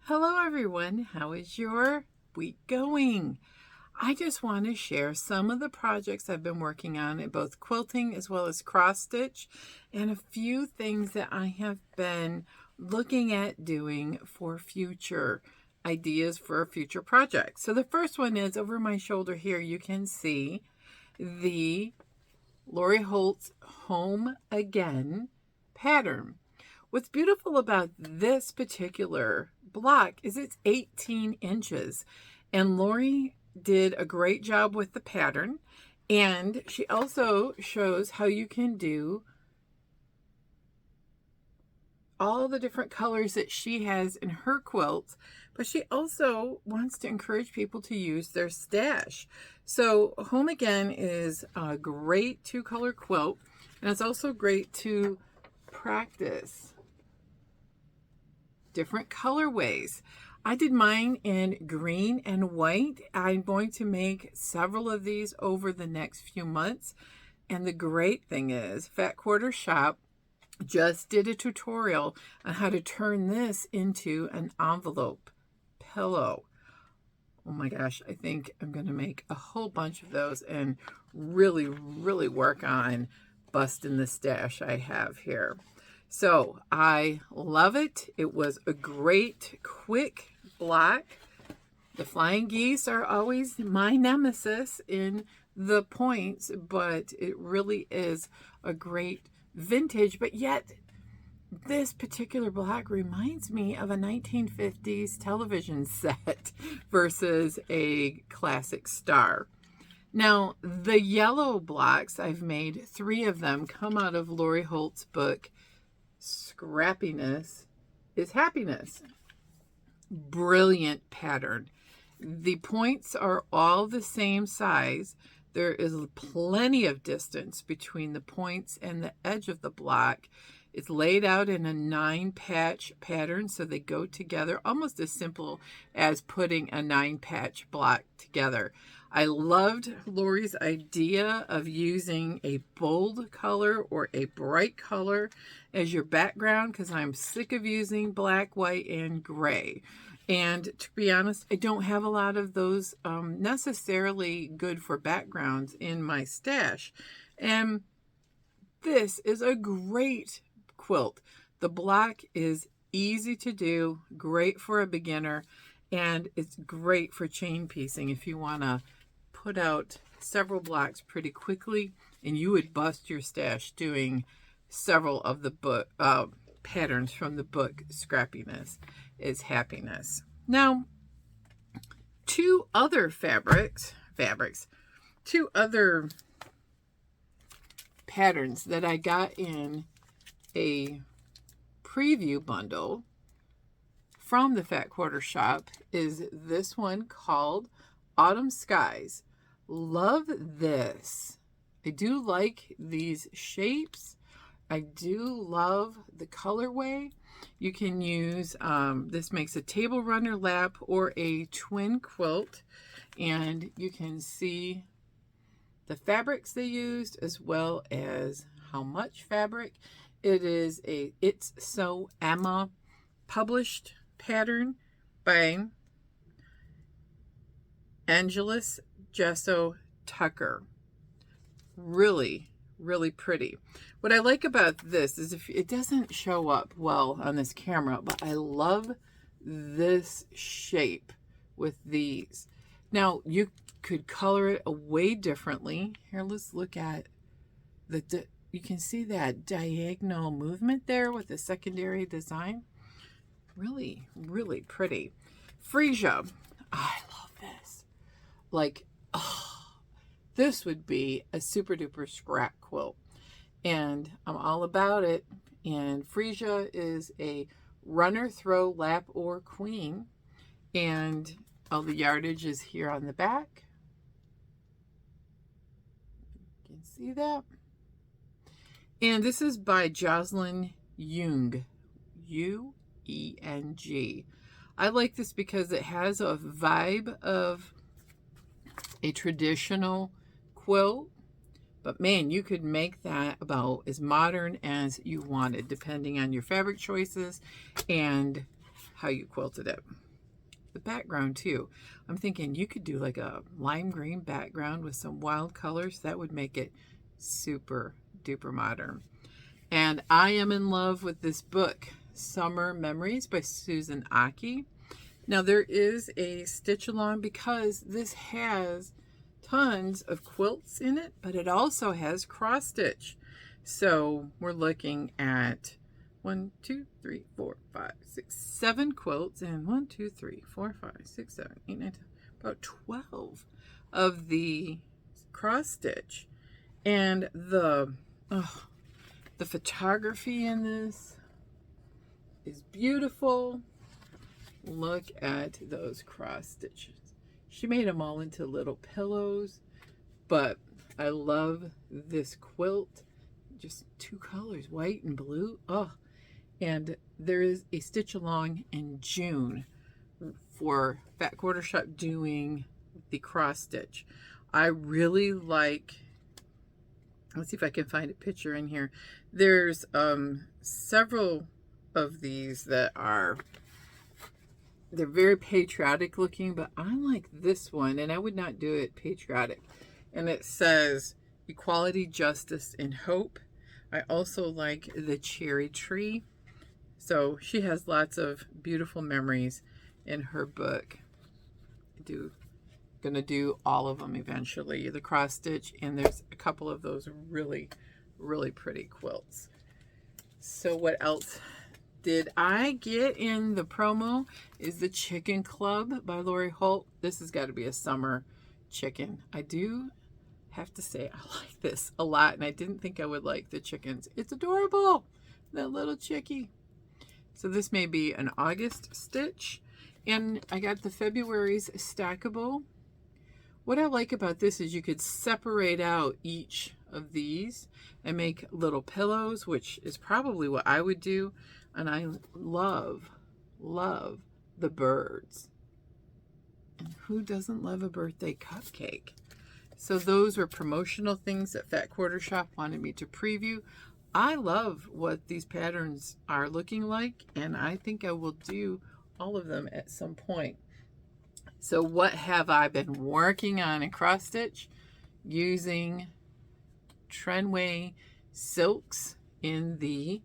Hello, everyone. How is your week going? I just want to share some of the projects I've been working on in both quilting as well as cross stitch, and a few things that I have been looking at doing for future ideas for future projects. So the first one is over my shoulder here. You can see the Lori Holtz Home Again pattern. What's beautiful about this particular block is it's 18 inches, and Lori did a great job with the pattern, and she also shows how you can do all the different colors that she has in her quilts, but she also wants to encourage people to use their stash. So Home Again is a great 2-color quilt, and it's also great to practice different colorways. I did mine in green and white. I'm going to make several of these over the next few months. And the great thing is, Fat Quarter Shop just did a tutorial on how to turn this into an envelope pillow. Oh my gosh, I think I'm going to make a whole bunch of those and really work on busting the stash I have here. So I love it. It was a great, quick block. The flying geese are always my nemesis in the points, but it really is a great vintage. But yet, this particular block reminds me of a 1950s television set versus a classic star. Now, the yellow blocks, I've made 3 of them, come out of Lori Holtz's book, Scrappiness is Happiness. Brilliant pattern. The points are all the same size. There is plenty of distance between the points and the edge of the block. It's laid out in a 9-patch pattern, so they go together almost as simple as putting a 9-patch block together. I loved Lori's idea of using a bold color or a bright color as your background, because I'm sick of using black, white, and gray. And to be honest, I don't have a lot of those necessarily good for backgrounds in my stash. And this is a great quilt. The block is easy to do, great for a beginner, and it's great for chain piecing if you want to put out several blocks pretty quickly, and you would bust your stash doing several of the book patterns from the book Scrappiness is Happiness. Now, 2 other two other patterns that I got in a preview bundle from the Fat Quarter Shop is this one called Autumn Skies. Love this. I do like these shapes. I do love the colorway. You can use, this makes a table runner lap or a twin quilt, and you can see the fabrics they used as well as how much fabric. It is a It's So Emma published pattern by Angelus Gesso Tucker. Really pretty. What I like about this is if it doesn't show up well on this camera, but I love this shape with these. Now, you could color it way differently. Here, let's look at you can see that diagonal movement there with the secondary design. Really pretty. Freesia. I love this. Like, oh, this would be a super duper scrap quilt, and I'm all about it. And Freesia is a runner, throw, lap, or queen, and all the yardage is here on the back. You can see that. And this is by Jocelyn Jung, U-E-N-G. I like this because it has a vibe of a traditional quilt, but man, you could make that about as modern as you wanted, depending on your fabric choices and how you quilted it. The background too. I'm thinking you could do like a lime green background with some wild colors. That would make it super duper modern. And I am in love with this book, Summer Memories by Susan Aki. Now there is a stitch along because this has tons of quilts in it, but it also has cross stitch. So we're looking at 1, 2, 3, 4, 5, 6, 7 quilts, and 1, 2, 3, 4, 5, 6, 7, 8, 9, 10, about 12 of the cross stitch. And the photography in this is beautiful. Look at those cross stitches. She made them all into little pillows, but I love this quilt. Just 2 colors, white and blue. Oh, and there is a stitch along in June for Fat Quarter Shop doing the cross stitch. I really like, let's see if I can find a picture in here. There's several of these that are, they're very patriotic looking, but I like this one, and I would not do it patriotic. And it says equality, justice, and hope. I also like the cherry tree. So she has lots of beautiful memories in her book. Gonna do all of them eventually, the cross stitch, and there's a couple of those really pretty quilts. So what else did I get in the promo is the Chicken Club by Lori Holt. This has got to be a summer chicken. I do have to say I like this a lot, and I didn't think I would like the chickens. It's adorable, that little chickie. So this may be an August stitch, and I got the February's stackable. What I like about this is you could separate out each of these and make little pillows, which is probably what I would do. And I love the birds. And who doesn't love a birthday cupcake? So those were promotional things that Fat Quarter Shop wanted me to preview. I love what these patterns are looking like, and I think I will do all of them at some point. So what have I been working on in cross stitch? Using Trenway silks in the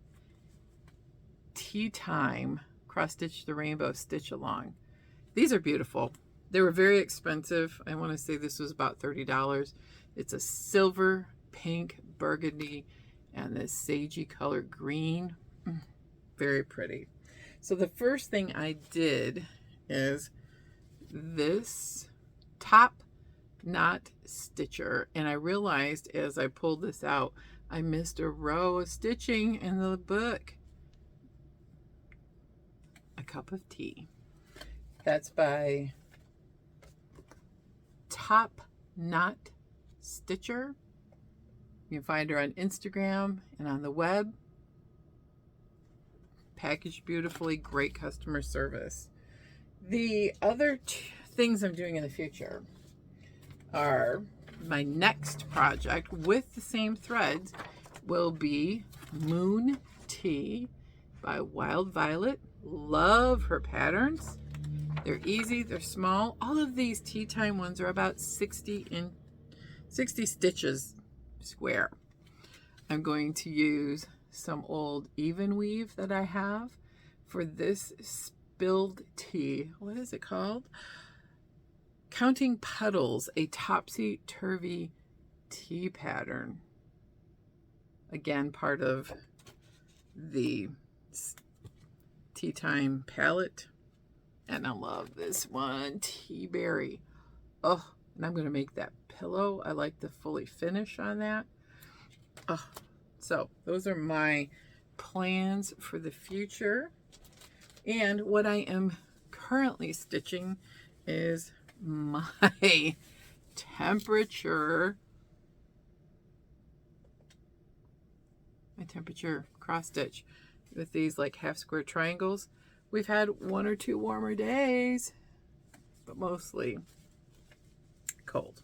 Tea Time cross stitch the rainbow stitch along. These are beautiful. They were very expensive. I want to say this was about $30. It's a silver, pink, burgundy, and this sagey color green. Very pretty. So the first thing I did is this top knot stitcher, and I realized as I pulled this out I missed a row of stitching in the book. A Cup of Tea. That's by Top Knot Stitcher. You can find her on Instagram and on the web. Packaged beautifully, great customer service. The other things I'm doing in the future are my next project with the same threads will be Moon Tea by Wild Violet. Love her patterns. They're easy, they're small. All of these tea time ones are about 60 stitches square. I'm going to use some old even weave that I have for this spilled tea. What is it called? Counting Puddles, a topsy-turvy tea pattern. Again, part of the Tea Time palette. And I love this one, Tea Berry. Oh, and I'm going to make that pillow. I like the fully finish on that. Oh, so those are my plans for the future. And what I am currently stitching is my temperature cross stitch with these like half square triangles. We've had 1 or 2 warmer days, but mostly cold.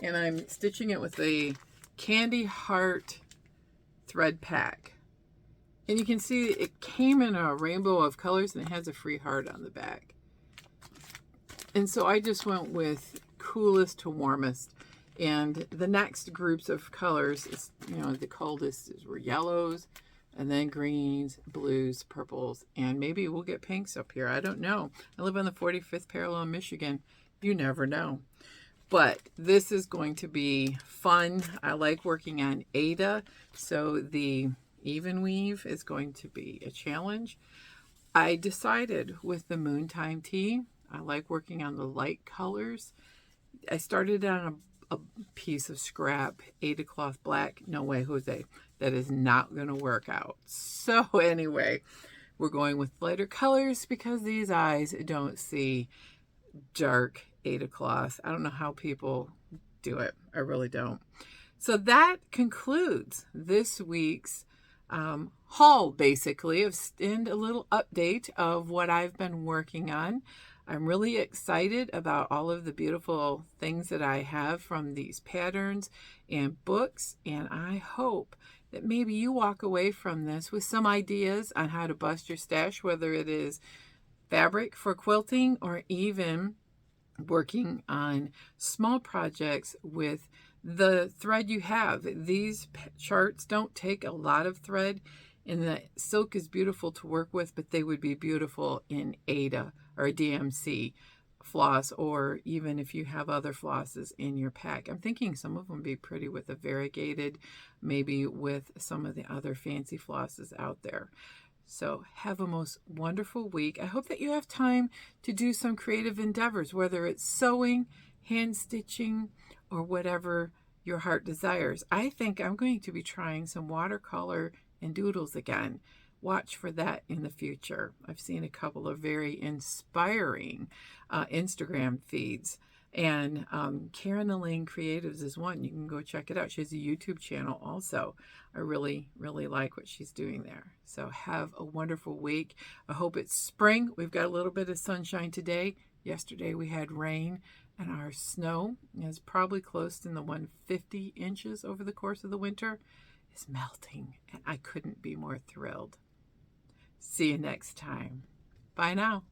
And I'm stitching it with a Candy Heart thread pack. And you can see it came in a rainbow of colors, and it has a free heart on the back. And so I just went with coolest to warmest. And the next groups of colors is, the coldest were yellows, and then greens, blues, purples, and maybe we'll get pinks up here. I don't know. I live on the 45th parallel in Michigan. You never know. But this is going to be fun. I like working on Aida, so the even weave is going to be a challenge. I decided with the Moontime Tea, I like working on the light colors. I started on a piece of scrap Aida cloth black. No way, Jose. That is not going to work out. So anyway, we're going with lighter colors because these eyes don't see dark Aida cloth. I don't know how people do it. I really don't. So that concludes this week's haul, basically, and a little update of what I've been working on. I'm really excited about all of the beautiful things that I have from these patterns and books, and I hope that maybe you walk away from this with some ideas on how to bust your stash, whether it is fabric for quilting or even working on small projects with the thread you have. These charts don't take a lot of thread, and the silk is beautiful to work with, but they would be beautiful in Aida or DMC floss, or even if you have other flosses in your pack. I'm thinking some of them would be pretty with a variegated, maybe with some of the other fancy flosses out there. So have a most wonderful week. I hope that you have time to do some creative endeavors, whether it's sewing, hand stitching, or whatever your heart desires. I think I'm going to be trying some watercolor and doodles again. Watch for that in the future. I've seen a couple of very inspiring Instagram feeds. And Karen Elaine Creatives is one. You can go check it out. She has a YouTube channel also. I really, really like what she's doing there. So have a wonderful week. I hope it's spring. We've got a little bit of sunshine today. Yesterday we had rain, and our snow is probably close in the 150 inches over the course of the winter. Is melting, and I couldn't be more thrilled. See you next time. Bye now.